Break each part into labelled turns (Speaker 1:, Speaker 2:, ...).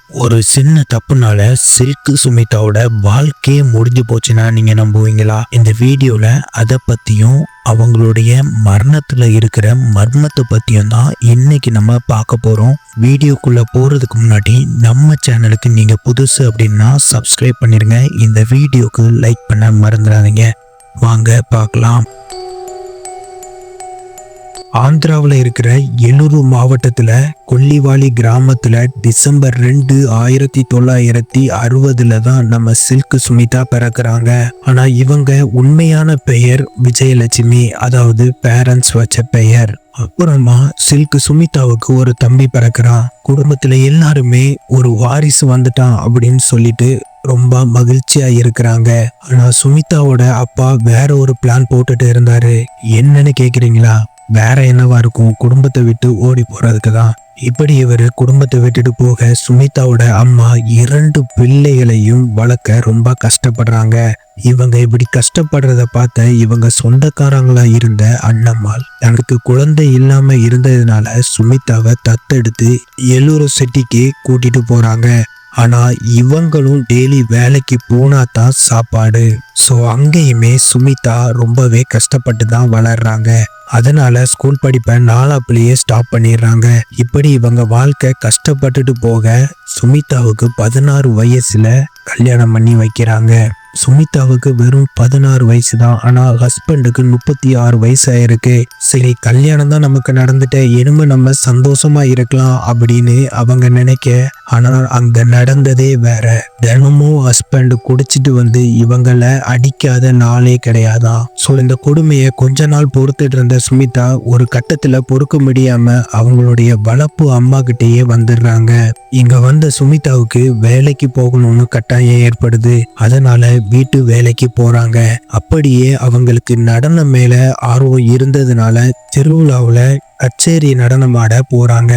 Speaker 1: ஒரு சின்ன தப்புனால சில்க் சுமிதாவோட வாழ்க்கையே முடிஞ்சு போச்சுன்னா நீங்க நம்புவீங்களா? இந்த வீடியோல அதை பத்தியும் அவங்களுடைய மரணத்துல இருக்கிற மர்மத்தை பத்தியும் தான் இன்னைக்கு நம்ம பார்க்க போறோம். வீடியோக்குள்ள போறதுக்கு முன்னாடி நம்ம சேனலுக்கு நீங்க புதுசு அப்படின்னா சப்ஸ்கிரைப் பண்ணிருங்க. இந்த வீடியோக்கு லைக் பண்ண மறந்துடாதீங்க. வாங்க பார்க்கலாம். ஆந்திராவில் இருக்கிற எலூரு மாவட்டத்துல கொல்லிவாலி கிராமத்துல டிசம்பர் 2, 1960 தான் நம்ம சில்க் சுமிதா பிறக்கிறாங்க. ஆனா இவங்க உண்மையான பெயர் விஜயலட்சுமி, அதாவது பேரண்ட்ஸ் வச்ச பெயர். அப்புறமா சில்க் சுமிதாவுக்கு ஒரு தம்பி பிறக்கிறான். குடும்பத்துல எல்லாருமே ஒரு வாரிசு வந்துட்டான் அப்படின்னு சொல்லிட்டு ரொம்ப மகிழ்ச்சியா இருக்கிறாங்க. ஆனா சுமிதாவோட அப்பா வேற ஒரு பிளான் போட்டுட்டு இருந்தாரு. என்னன்னு கேக்குறீங்களா? வேற என்னவா இருக்கும்? குடும்பத்தை விட்டு ஓடி போறதுக்கு தான். இப்படி இவர் குடும்பத்தை விட்டுட்டு போக சுமிதாவோட அம்மா 2 பிள்ளைகளையும் வளர்க்க ரொம்ப கஷ்டப்படுறாங்க. இவங்க இப்படி கஷ்டப்படுறத பார்த்த இவங்க சொந்தக்காரங்களா இருந்த அண்ணம்மாள் தனக்கு குழந்தை இல்லாம இருந்ததுனால சுமிதாவை தத்தெடுத்து எலூரு சிட்டிக்கு கூட்டிட்டு போறாங்க. ஆனா இவங்களும் டெய்லி வேலைக்கு போனா தான் சாப்பாடு. ஸோ அங்கேயுமே சுமிதா ரொம்பவே கஷ்டப்பட்டு தான் வளர்றாங்க. அதனால ஸ்கூல் படிப்பை 4ஆப்லயே ஸ்டாப் பண்ணிடுறாங்க. இப்படி இவங்க வாழ்க்கை கஷ்டப்பட்டுட்டு போக சுமிதாவுக்கு 16 வயசுல கல்யாணம் பண்ணி வைக்கிறாங்க. சுமிதாவுக்கு வெறும் 16 வயசு தான். ஆனா ஹஸ்பண்டுக்கு 36 வயசு ஆயிருக்கு. சரி, கல்யாணம் தான் நமக்கு நடந்துட்ட, இனிமே நம்ம சந்தோஷமா இருக்கலாம் அப்படின்னு அவங்க நினைக்க, ஆனா அங்க நடந்ததே வேற. தினமும் ஹஸ்பண்ட் குடிச்சிட்டு வந்து இவங்களை அடிக்காத நாளே கிடையாதான். ஸோ இந்த கொடுமையை கொஞ்ச நாள் பொறுத்துட்டு இருந்த சுமிதா ஒரு கட்டத்துல பொறுக்க முடியாம அவங்களுடைய வளர்ப்பு அம்மா கிட்டேயே வந்துடுறாங்க. இங்க வந்த சுமிதாவுக்கு வேலைக்கு போகணும்னு கட்டாயம் ஏற்படுது. அதனால வீட்டு வேலைக்கு போறாங்க. அப்படியே அவங்களுக்கு நடனம் மேல ஆர்வம் இருந்ததுனால திருவிழாவுல கச்சேரி நடனம் ஆட போறாங்க.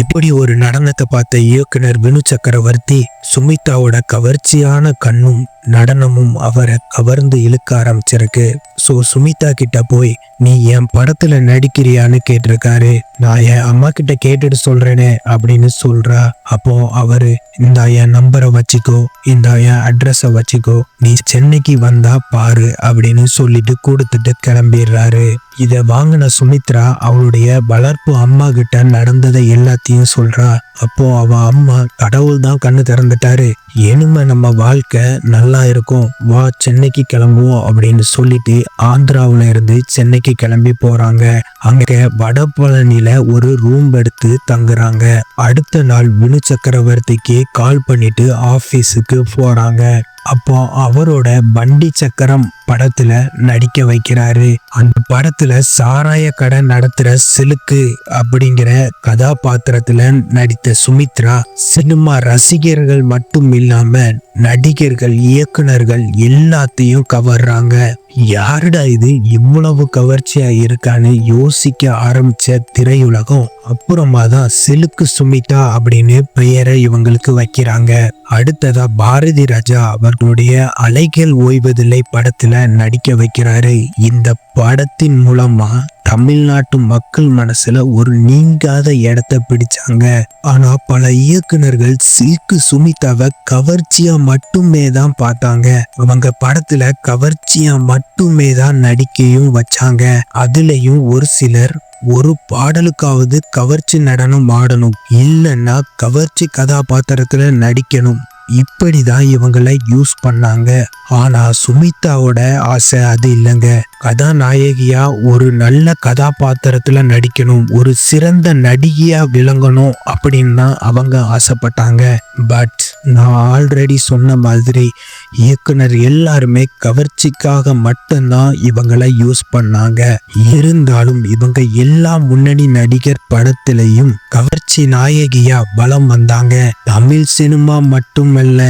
Speaker 1: இப்படி ஒரு நடனத்தை பார்த்த இயக்குனர் வினு சக்கரவர்த்தி சுமிதாவோட கவர்ச்சியான கண்ணும் நடனமும் அவரை கவர்ந்து இழுக்க ஆரம்பிச்சிருக்கு. ஸோ சுமிதா கிட்ட போய் நீ என் படத்துல நடிக்கிறியான்னு கேட்டிருக்காரு. நான் என் அம்மா கிட்ட கேட்டுட்டு சொல்றேனே அப்படின்னு சொல்றா. அப்போ அவரு, இந்த என் நம்பரை வச்சுக்கோ, இந்த என் அட்ரஸ வச்சுக்கோ, நீ சென்னைக்கு வந்தா பாரு அப்படின்னு சொல்லிட்டு கொடுத்துட்டு கிளம்பிடுறாரு. இத வாங்கின சுமித்ரா அவளுடைய வளர்ப்பு அம்மா கிட்ட நடந்ததை எல்லாத்தையும் சொல்றா. அப்போ அவ அம்மா, கடவுள் தான் கண்ணு திறந்துட்டாரு, இனிமே நம்ம வாழ்க்கை நல்லா இருக்கும், வா சென்னைக்கு கிளம்புவோம் அப்படின்னு சொல்லிட்டு ஆந்திராவுல இருந்து சென்னைக்கு கிளம்பி போறாங்க. அங்க வடபழனில ஒரு ரூம் எடுத்து தங்குறாங்க. அடுத்த நாள் வினு சக்கரவர்த்திக்கு கால் பண்ணிட்டு ஆபீஸுக்கு போறாங்க. அப்போ அவரோட வண்டி சக்கரம் படத்துல நடிக்க வைக்கிறாரு. அந்த படத்துல சாராய கடை நடத்துற சிலுக்கு அப்படிங்கிற கதாபாத்திரத்துல நடித்த சுமித்ரா சினிமா ரசிகர்கள் மட்டும் இல்லாம நடிகர்கள், இயக்குனர்கள் எல்லாத்தையும் கவர்றாங்க. யாருடா இது இவ்வளவு கவர்ச்சியா இருக்கான்னு யோசிக்க ஆரம்பிச்ச திரையுலகம் அப்புறமா தான் சிலுக்கு சுமிதா அப்படின்னு பெயரை இவங்களுக்கு வைக்கிறாங்க. அடுத்ததா பாரதி ராஜா அவர்களுடைய அலைகள் ஓய்வதில்லை படத்துல நடிக்க வைக்கிறாரு. இந்த படத்தின் மூலமா தமிழ்நாட்டு மக்கள் மனசுல ஒரு நீங்காத இடத்தை பிடிச்சாங்க. ஆனா பல இயக்குனர்கள் சில்க் சுமிதாவை கவர்ச்சியா மட்டுமே தான் பார்த்தாங்க. அவங்க படத்துல கவர்ச்சியா மட்டுமே தான் நடிக்கையும் வச்சாங்க. அதுலயும் ஒரு சிலர் ஒரு பாடலுக்காவது கவர்ச்சி நடனம் ஆடணும், இல்லைன்னா கவர்ச்சி கதாபாத்திரத்துல நடிக்கணும், இப்படிதான் இவங்களை யூஸ் பண்ணாங்க. ஆனா சுமிதாவோட ஆசை அது இல்லைங்க. கதாநாயகியா ஒரு நல்ல கதாபாத்திரத்துல நடிக்கணும், ஒரு சிறந்த நடிகையா விளங்கணும் அப்படின்னு தான் அவங்க ஆசைப்பட்டாங்க. பட் நான் ஆல்ரெடி சொன்ன மாதிரி இயக்குனர் எல்லாருமே கவர்ச்சிக்காக மட்டும்தான் இவங்களை யூஸ் பண்ணாங்க. இருந்தாலும் இவங்க எல்லா முன்னணி நடிகர் படத்திலையும் கவர்ச்சி நாயகியா பலம் வந்தாங்க. தமிழ் சினிமா மட்டுமல்ல,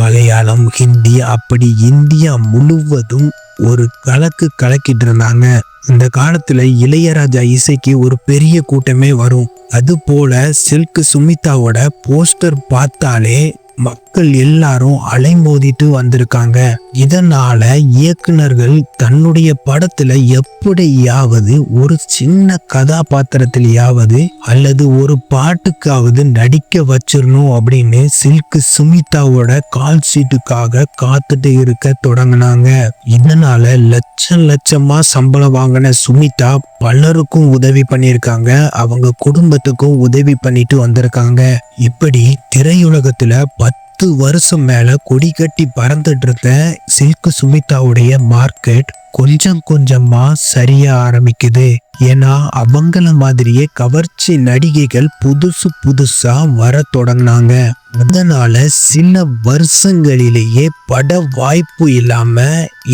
Speaker 1: மலையாளம், ஹிந்தி, அப்படி இந்தியா முழுவதும் ஒரு கலக்கிட்டு இருந்தாங்க. இந்த காலத்துல இளையராஜா இசைக்கு ஒரு பெரிய கூட்டமே வரும். அது போல சில்க் சுமிதாவோட போஸ்டர் பார்த்தாலே மக்கள் எல்லாரும் அலைமோதிட்டு வந்திருக்காங்க. இதனால இயக்குனர்கள் தன்னுடைய படத்துல எப்படியாவது ஒரு சின்ன கதாபாத்திரத்திலேயாவது அல்லது ஒரு பாட்டுக்காவது நடிக்க வச்சிடணும் அப்படின்னு சில்க் சுமிதாவோட கால் ஷீட்டுக்காக காத்துட்டு இருக்க தொடங்கினாங்க. இதனால லட்சம் லட்சமா சம்பளம் வாங்கின சுமிதா பலருக்கும் உதவி பண்ணியிருக்காங்க, அவங்க குடும்பத்துக்கும் உதவி பண்ணிட்டு வந்திருக்காங்க. இப்படி திரையுலகத்துல 10 வருஷம் மேல கொடி கட்டி பறந்துட்டு இருந்த சில்க் சுமிதாவுடைய மார்க்கெட் கொஞ்சம் கொஞ்சமா சரிய ஆரம்பிக்குது. ஏன்னா அவங்கள மாதிரியே கவர்ச்சி நடிகைகள் புதுசு புதுசா வர தொடங்கினாங்க. அதனால சில வருஷங்களிலேயே பட வாய்ப்பு இல்லாம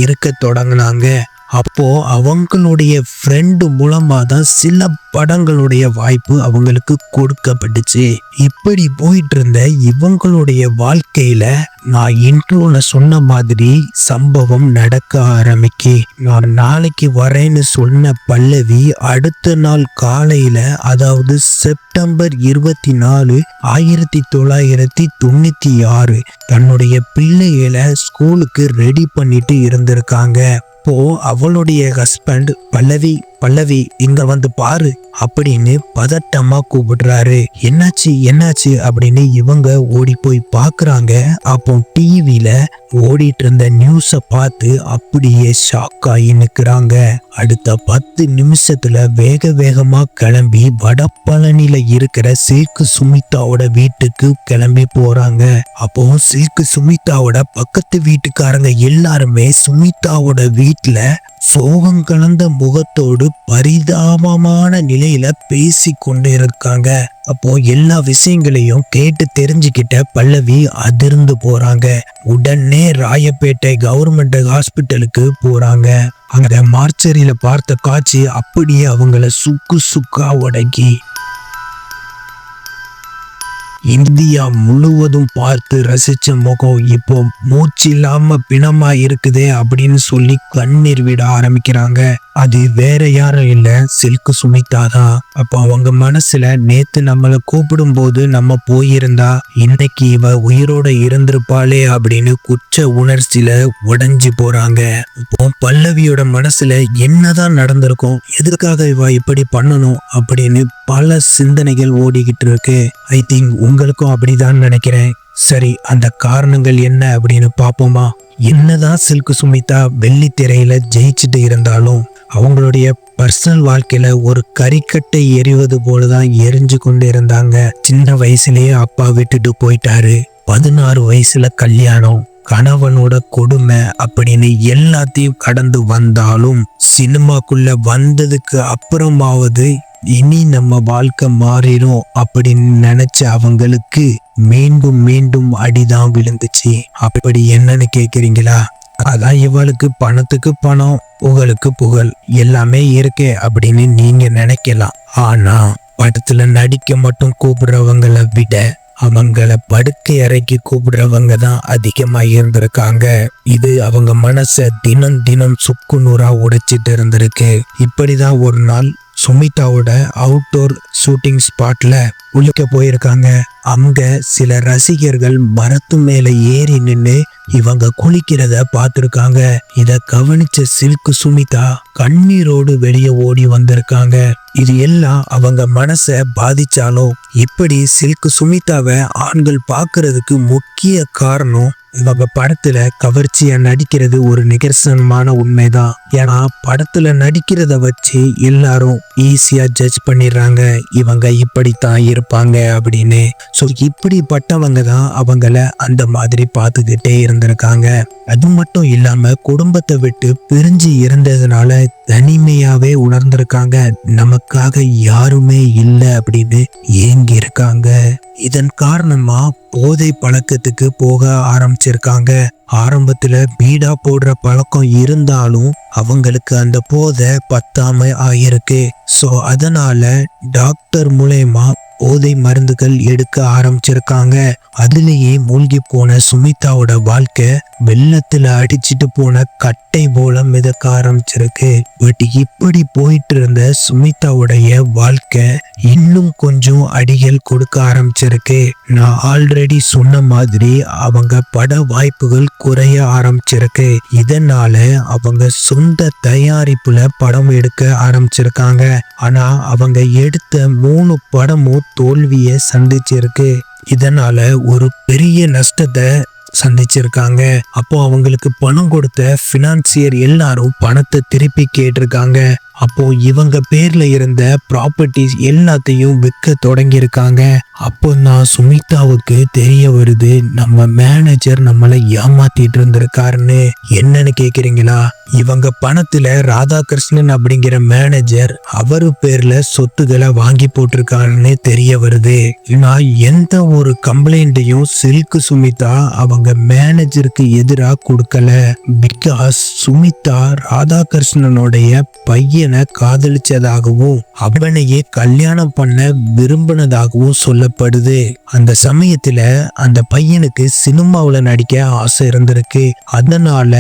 Speaker 1: இருக்க தொடங்கினாங்க. அப்போ அவங்களுடைய ஃப்ரெண்டு மூலமா தான் சில படங்களுடைய வாய்ப்பு அவங்களுக்கு கொடுக்கப்பட்டுச்சு. இப்படி போயிட்டு இருந்த இவங்களுடைய வாழ்க்கையில நான் இன்ட்ரோல சொன்ன மாதிரி சம்பவம் நடக்க ஆரம்பிக்கு. நான் நாளைக்கு வரேன்னு சொன்ன பல்லவி அடுத்த நாள் காலையில, அதாவது செப்டம்பர் 24, 1996 தன்னுடைய பிள்ளைகளை ஸ்கூலுக்கு ரெடி பண்ணிட்டு இருந்திருக்காங்க. அப்போ அவளுடைய ஹஸ்பண்ட் பல்லவி இங்க வந்து பாரு அப்படின்னு பதட்டமா கூப்பிடுறாரு. என்னாச்சு என்னாச்சு அப்படின்னு இவங்க ஓடி போய் பாக்குறாங்க. அப்போ டிவில ஓடிட்டு இருந்த நியூஸ பார்த்து அப்படியே ஷாக் ஆகி நிக்கிறாங்க. அடுத்த 10 நிமிஷத்துல வேக வேகமா கிளம்பி வடபழனில இருக்கிற சில்க் சுமிதாவோட வீட்டுக்கு கிளம்பி போறாங்க. அப்போ சில்க் சுமிதாவோட பக்கத்து வீட்டுக்காரங்க எல்லாருமே சுமிதாவோட வீட்டுல சோகம் கலந்த முகத்தோடு பரிதாபமான நிலையில பேசி கொண்டு இருக்காங்க. அப்போ எல்லா விஷயங்களையும் கேட்டு தெரிஞ்சுக்கிட்ட பல்லவி அதிர்ந்து போறாங்க. உடனே ராயப்பேட்டை கவர்மெண்ட் ஹாஸ்பிட்டலுக்கு போறாங்க. அங்க மார்ச்சரியில பார்த்த காட்சி அப்படியே அவங்கள சுக்கு சுக்கா உடக்கி இந்தியா முழுவதும் பார்த்து ரசிச்ச முகம் இப்போ மூச்சு இல்லாம பிணமா இருக்குதே அப்படின்னு சொல்லி கண்ணீர் விட ஆரம்பிக்கிறாங்க. அது வேற யாரும் இல்ல, சில்க் சுமிதா தான். அப்போ அவங்க மனசுல நேத்து நம்மளை கூப்பிடும் போது நம்ம போயிருந்தா இன்னைக்கு இவ உயிரோட இருந்திருப்பாளே அப்படின்னு குற்ற உணர்ச்சியில உடைஞ்சு போறாங்க. இப்போ பல்லவியோட மனசுல என்னதான் நடந்திருக்கும், எதுக்காக இவ இப்படி பண்ணணும் அப்படின்னு பல சிந்தனைகள் ஓடிக்கிட்டு இருக்கு. ஐ திங்க் உங்களுக்கும் அப்படிதான் நினைக்கிறேன். சரி, அந்த காரணங்கள் என்ன அப்படின்னு பாப்போமா? என்னதான் சில்க் சுமிதா வெள்ளி திரையில ஜெயிச்சுட்டு இருந்தாலும் அவங்களுடைய பர்சனல் வாழ்க்கையில ஒரு கறிக்கட்டை எரிவது போலதான் எரிஞ்சு கொண்டு இருந்தாங்க. சின்ன வயசுலயே அப்பா விட்டுட்டு போயிட்டாரு. 16 வயசுல கல்யாணம், கணவனோட கொடுமை அப்படின்னு எல்லாத்தையும் கடந்து வந்தாலும் சினிமாக்குள்ள வந்ததுக்கு அப்புறமாவது இனி நம்ம வாழ்க்கை மாறிடும் அப்படின்னு நினைச்ச அவங்களுக்கு மீண்டும் மீண்டும் அடிதான் விழுந்துச்சு. அப்படி என்னன்னு கேக்குறீங்களா? அதான் இவளுக்கு பணத்துக்கு பணம், புகழுக்கு புகழ் எல்லாமே இருக்கே அப்படின்னு நீங்க நினைக்கலாம். ஆனா படத்துல நடிக்க மட்டும் கூப்பிடுறவங்களை விட அவங்கள படுக்கை அறைக்கு கூப்பிடுறவங்க தான் அதிகமா இருந்திருக்காங்க. இது அவங்க மனச தினம் தினம் சுக்கு நூறா உடைச்சிட்டு இருந்திருக்கு. இப்படிதான் ஒரு நாள் சுமிதாவோட அவுட்டோர் ஷூட்டிங் ஸ்பாட்ல குளிக்க போயிருக்காங்க. அங்க சில ரசிகர்கள் மரத்து மேல ஏறி நின்று இவங்க குளிக்கிறத பார்த்திருக்காங்க. இத கவனிச்ச சில்க் சுமிதா கண்ணீரோடு வெளியே ஓடி வந்திருக்காங்க. இது எல்லாம் அவங்க மனச பாதிச்சாலும் இப்படி சில்க் சுமிதாவை ஆண்கள் பார்க்கறதுக்கு முக்கிய காரணம் இவங்க படத்துல கவர்ச்சியா நடிக்கிறது ஒரு நிகர்சனமான உண்மைதான். ஏன்னா படத்துல நடிக்கிறத வச்சு எல்லாரும் ஈஸியா ஜட்ஜ் பண்ணிடுறாங்க, இவங்க இப்படித்தான் இருப்பாங்க அப்படின்னு. ஸோ இப்படிப்பட்டவங்க தான் அவங்கள அந்த மாதிரி பார்த்துக்கிட்டே இருந்திருக்காங்க. அது மட்டும் இல்லாம குடும்பத்தை விட்டு பிரிஞ்சு இருந்ததுனால தனிமையாவே உணர்ந்திருக்காங்க. நமக்காக யாருமே இல்லை அப்படின்னு ஏங்கி இருக்காங்க. இதன் காரணமா போதை பழக்கத்துக்கு போக ஆரம்பிச்சிருக்காங்க. ஆரம்பத்துல பீடா போடுற பழக்கம் இருந்தாலும் அவங்களுக்கு அந்த போதை பத்தாம ஆயிருக்கு. ஸோ அதனால டாக்டர் மூலமா போதை மருந்துகள் எடுக்க ஆரம்பிச்சிருக்காங்க. அதுலயே மூழ்கி போன சுமிதாவோட வாழ்க்கை வெள்ளத்துல அடிச்சிட்டு போன கட்டை போல மிதக்க ஆரம்பிச்சிருக்கு. பட் இப்படி போயிட்டு இருந்த சுமிதாவுடைய வாழ்க்கை இன்னும் கொஞ்சம் அடிகள் கொடுக்க ஆரம்பிச்சிருக்கு. நான் ஆல்ரெடி சொன்ன மாதிரி அவங்க பட வாய்ப்புகள் குறைய ஆரம்பிச்சிருக்கு. இதனால அவங்க சொந்த தயாரிப்புல படம் எடுக்க ஆரம்பிச்சிருக்காங்க. ஆனா அவங்க எடுத்த 3 படமும் தோல்வியை சந்திச்சிருக்கு. இதனால ஒரு பெரிய நஷ்டத்தை சந்திச்சிருக்காங்க. அப்போ அவங்களுக்கு பணம் கொடுத்த பினான்சியர் எல்லாரும் பணத்தை திருப்பி கேட்டிருக்காங்க. அப்போ இவங்க பேர்ல இருந்த ப்ராப்பர்ட்டிஸ் எல்லாத்தையும் விற்க தொடங்கி இருக்காங்க. அப்போ நான் சுமிதாவுக்கு தெரிய வருது, நம்ம மேனேஜர் நம்மளை ஏமாத்திட்டு இருந்திருக்காருன்னு. என்னன்னு கேக்குறீங்களா? இவங்க பணத்துல ராதாகிருஷ்ணன் அப்படிங்கிற மேனேஜர் அவரு பேர்ல சொத்துக்களை வாங்கி போட்டிருக்காருன்னு தெரிய வருது. நான் எந்த ஒரு கம்ப்ளைண்ட்டையும் சில்க் சுமிதா அவங்க மேனேஜருக்கு எதிராக கொடுக்கல. பிகாஸ் சுமிதா ராதாகிருஷ்ணனுடைய பையனை காதலிச்சதாகவும் அவனையே கல்யாணம் பண்ண விரும்பினதாகவும் சொல்லப்படுது. அந்த சமயத்துல அந்த பையனுக்கு சினிமாவுல நடிக்க ஆசை இருந்திருக்கு. அதனால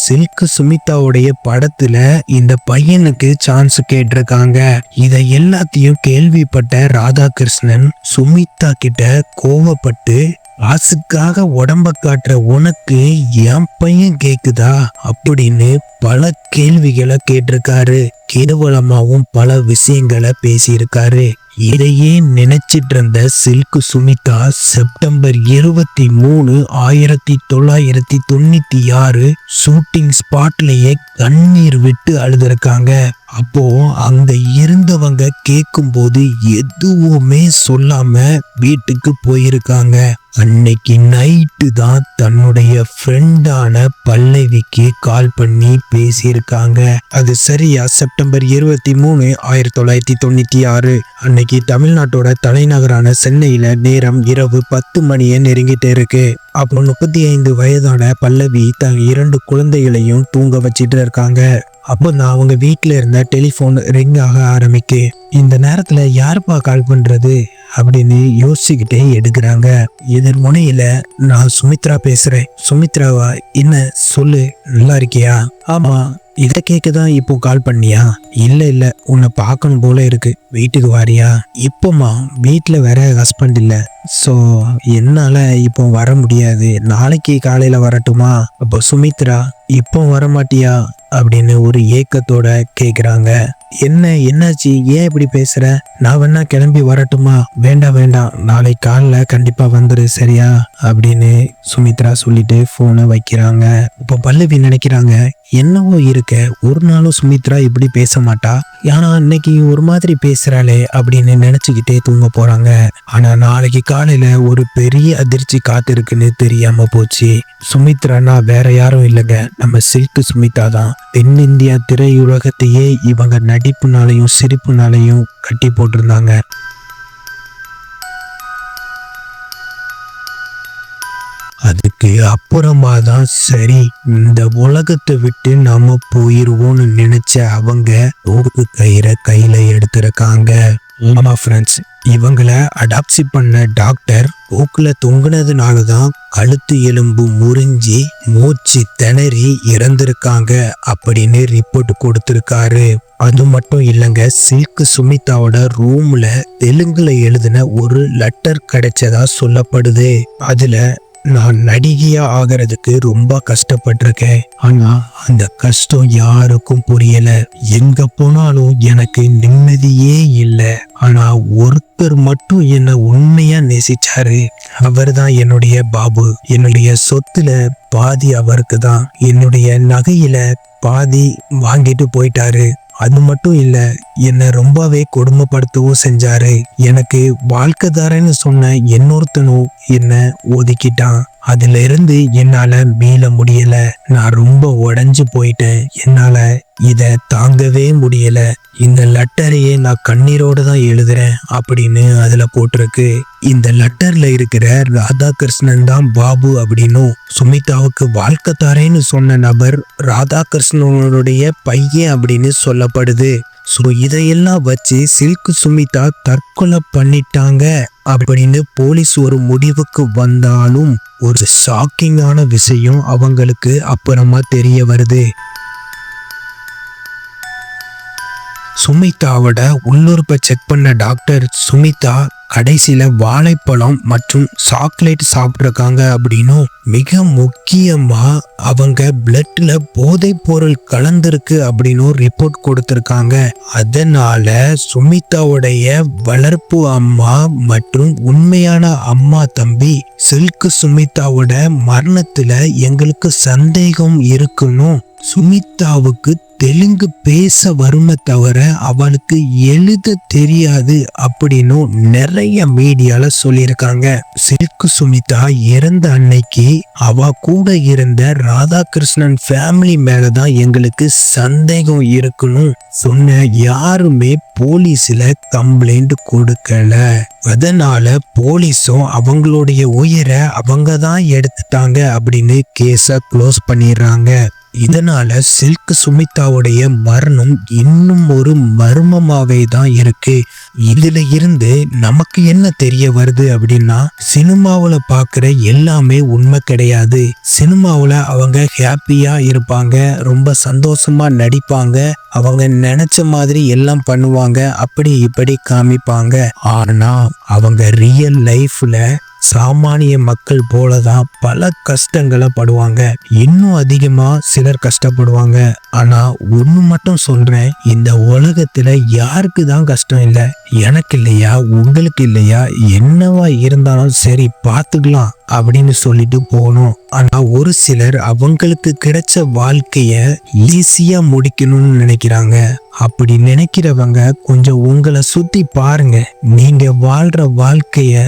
Speaker 1: சில்க் சுமிதாவுடைய படத்துல இந்த பையனுக்கு சான்ஸ் கேட்டிருக்காங்க. இதை எல்லாத்தையும் கேள்விப்பட்ட ராதாகிருஷ்ணன் சுமிதா கிட்ட கோவப்பட்டு, காசுக்காக உடம்ப காட்டுற உனக்கு என் பையன் கேக்குதா அப்படின்னு பல கேள்விகளை கேட்டிருக்காரு. கேவலமாவும் பல விஷயங்களை பேசியிருக்காரு. இதையே நினைச்சிட்டு இருந்த சில்க் சுமிதா செப்டம்பர் 23, 1996 ஷூட்டிங் ஸ்பாட்லயே கண்ணீர் விட்டு அழுதுருக்காங்க. அப்போ அங்க இருந்தவங்க கேட்கும்போது எதுவுமே சொல்லாம வீட்டுக்கு போயிருக்காங்க. அன்னைக்கு நைட்டு தான் தன்னுடைய ஃப்ரெண்டான பல்லவிக்கு கால் பண்ணி பேசியிருக்காங்க. அது சரியா செப்டம்பர் 23, 1996 அன்னைக்கு தமிழ்நாட்டோட தலைநகரான சென்னையில நேரம் இரவு 10 மணியை நெருங்கிட்டு இருக்கு. அப்போ 35 வயதான பல்லவி தன் 2 குழந்தைகளையும் தூங்க வச்சிட்டு இருக்காங்க. அப்போ நான் அவங்க வீட்டுல இருந்த டெலிஃபோன் ரிங் ஆக ஆரம்பிக்கு. இந்த நேரத்துல யாருப்பா கால் பண்றது அப்படின்னு யோசிச்சுக்கிட்டே எடுக்கிறாங்க. எதிர் முனையில நான் சுமித்ரா பேசுறேன். சுமித்ராவா? என்ன சொல்லு, நல்லா இருக்கியா? ஆமா, இதை கேட்கதான் இப்போ கால் பண்ணியா? இல்ல உன்னை பார்க்கணும் போல இருக்கு, வீட்டுக்கு வாரியா? இப்போமா வீட்டுல வேற ஹஸ்பண்ட் இல்ல, சோ என்னால இப்போ வர முடியாது, நாளைக்கு காலையில வரட்டுமா? அப்போ சுமித்ரா, இப்போ வரமாட்டியா அப்படின்னு ஒரு ஏக்கத்தோட கேக்குறாங்க. என்னாச்சு, ஏன் இப்படி பேசுற? நான் வேணா கிளம்பி வரட்டுமா? வேண்டாம், நாளை காலைல கண்டிப்பா வந்துரு, சரியா அப்படின்னு சுமித்ரா சொல்லிட்டு போனை வைக்கிறாங்க. இப்போ பல்லவி நினைக்கிறாங்க, என்னவோ இருக்க, ஒரு நாளும் சுமித்ரா இப்படி பேச மாட்டா, ஆனா இன்னைக்கு ஒரு மாதிரி பேசுறாளே அப்படின்னு நினைச்சுக்கிட்டே தூங்க போறாங்க. ஆனா நாளைக்கு காலையில ஒரு பெரிய அதிர்ச்சி காத்திருக்குன்னு தெரியாம போச்சு. சுமித்ரானா வேற யாரும் இல்லைங்க, நம்ம சில்க் சுமிதா தான். தென்னிந்தியா திரையுலகத்தையே இவங்க நடிப்புனாலையும் சிரிப்புனாலையும் கட்டி போட்டிருந்தாங்க. அதுக்கு அப்புறமா தான் சரி, இந்த உலகத்தை விட்டு நம்ம போயிருவோம்னு நினைச்ச அவங்க தோப்பு கயிறை கையில எடுத்திருக்காங்க. ஆமா ஃப்ரெண்ட்ஸ், இவங்களை அடாப்சி பண்ண டாக்டர் போக்குல தொங்குனதுனாலதான் கழுத்து எலும்பு முறிஞ்சி மூச்சு திணறி இறந்திருக்காங்க அப்படின்னு ரிப்போர்ட் கொடுத்திருக்காரு. அது மட்டும் இல்லைங்க, சில்க் சுமிதாவோட ரூம்ல தெலுங்குல எழுதின ஒரு லெட்டர் கிடைச்சதா சொல்லப்படுது. அதுல, நான் நடிகையா ஆகிறதுக்கு ரொம்ப கஷ்டப்பட்டிருக்கேன், ஆனா அந்த கஷ்டம் யாருக்கும் புரியல, எங்க போனாலும் எனக்கு நிம்மதியே இல்லை, ஆனா ஒருத்தர் மட்டும் என்ன உண்மையா நேசிச்சாரு, அவர்தான் என்னுடைய பாபு. என்னுடைய சொத்துல பாதி அவருக்கு தான், என்னுடைய நகையில பாதி வாங்கிட்டு போயிட்டாரு. அது மட்டும் இல்ல, என்னை ரொம்பவே கொடுமைப்படுத்தவும் செஞ்சாரு. எனக்கு வாழ்க்கை தரேன்னு சொன்ன இன்னொருத்தனும் என்ன ஒதுக்கிட்டான். அதுல இருந்து என்னால மீள முடியல, நான் ரொம்ப உடைஞ்சு போயிட்டேன், என்னால இத தாங்கவே முடியல, இந்த லெட்டரையே நான் கண்ணீரோட தான் எழுதுறேன் அப்படின்னு அதுல போட்டிருக்கு. இந்த லெட்டர்ல இருக்கிற ராதாகிருஷ்ணன் தான் பாபு அப்படின்னும், சுமிதாவுக்கு வாழ்க்கை தாரேன்னு சொன்ன நபர் ராதாகிருஷ்ணனுடைய பையன் அப்படின்னு சொல்லப்படுது. ஸோ இதையெல்லாம் வச்சு சில்க் சுமிதா தற்கொலை பண்ணிட்டாங்க அப்படின்னு போலீஸ் ஒரு முடிவுக்கு வந்தாலும் ஒரு ஷாக்கிங்கான விஷயம் அவங்களுக்கு அப்புறமா தெரிய வருது. சுமிதாவோட உள்ளுறுப்பை செக் பண்ண டாக்டர் சுமிதா கடைசியில வாழைப்பழம் மற்றும் சாக்லேட் சாப்பிட்ருக்காங்க அப்படின்னும் மிக முக்கியமா அவங்க பிளட்ல போதைப் பொருள் கலந்திருக்கு அப்படின்னு ரிப்போர்ட் கொடுத்திருக்காங்க. அதனால சுமிதாவுடைய வளர்ப்பு அம்மா மற்றும் உண்மையான அம்மா தம்பி சில்க் சுமிதாவோட மரணத்துல எங்களுக்கு சந்தேகம் இருக்கணும். சுமிதாவுக்கு தெலுங்கு பேச வருமே தவிர அவளுக்கு எழுத தெரியாது அப்படின்னு நிறைய மீடியால சொல்லியிருக்காங்க. சில்க் சுமிதா இறந்த அன்னைக்கு அவ கூட இருந்த ராதாகிருஷ்ணன் ஃபேமிலி மேலதான் எங்களுக்கு சந்தேகம் இருக்கணும் சொன்ன யாருமே போலீஸ்ல கம்ப்ளைண்ட் கொடுக்கல. அதனால போலீஸும் அவங்களுடைய உயிரை அவங்க தான் எடுத்துட்டாங்க அப்படின்னு கேஸ க்ளோஸ் பண்ணிடுறாங்க. இதனால சில்க் சுமிதாவுடைய மரணம் இன்னும் ஒரு மர்மமாவே தான் இருக்கு. இதுல இருந்து நமக்கு என்ன தெரிய வருது அப்படின்னா, சினிமாவுல பாக்குற எல்லாமே உண்மை கிடையாது. சினிமாவுல அவங்க ஹாப்பியா இருப்பாங்க, ரொம்ப சந்தோஷமா நடிப்பாங்க, அவங்க நினைச்ச மாதிரி எல்லாம் பண்ணுவாங்க, அப்படி இப்படி காமிப்பாங்க. ஆனா அவங்க ரியல் லைஃப்ல சாமானிய மக்கள் போலதான் பல கஷ்டங்களை படுவாங்க. இன்னும் அதிகமா சிலர் கஷ்டப்படுவாங்க. ஆனா ஒண்ணு மட்டும் சொல்றேன், இந்த உலகத்துல யாருக்கு தான் கஷ்டம் இல்லை? எனக்கு இல்லையா, உங்களுக்கு இல்லையா? என்னவா இருந்தாலும் சரி பார்த்துக்கலாம் அப்படின்னு சொல்லிட்டு போகணும். ஆனா ஒரு சிலர் அவங்களுக்கு கிடைச்ச வாழ்க்கைய ஈஸியா முடிக்கணும்னு நினைக்கிறாங்க. அப்படி நினைக்கிறவங்க கொஞ்சம் உங்களை சுத்தி பாருங்க. நீங்க வாழ்ற வாழ்க்கைய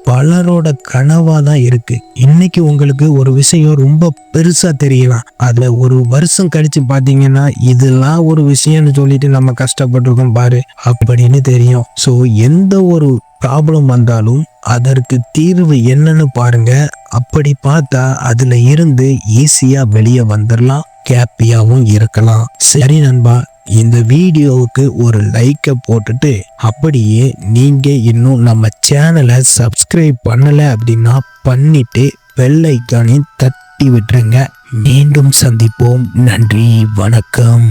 Speaker 1: பலரோட கனவா தான் இருக்கு. இன்னைக்கு உங்களுக்கு ஒரு விஷயம் ரொம்ப பெருசா தெரியலாம், அதுல ஒரு வருஷம் கழிச்சு பாத்தீங்கன்னா இதெல்லாம் ஒரு விஷயம்னு சொல்லிட்டு நம்ம கஷ்டப்பட்டிருக்கோம் பாரு அப்படின்னு தெரியும். ஸோ எந்த ஒரு ப்ராப்ளம் வந்தாலும் அதற்கு தீர்வு என்னன்னு பாருங்க. அப்படி பார்த்தா அதுல இருந்து ஈஸியா வெளியே வந்துடலாம், ஹாப்பியாவும் இருக்கலாம். சரி நண்பா, இந்த வீடியோவுக்கு ஒரு லைக்கை போட்டுட்டு அப்படியே நீங்க இன்னும் நம்ம சேனலை சப்ஸ்கிரைப் பண்ணல அப்படின்னா பண்ணிட்டு பெல் ஐக்கானையும் தட்டி விட்டுருங்க. மீண்டும் சந்திப்போம். நன்றி, வணக்கம்.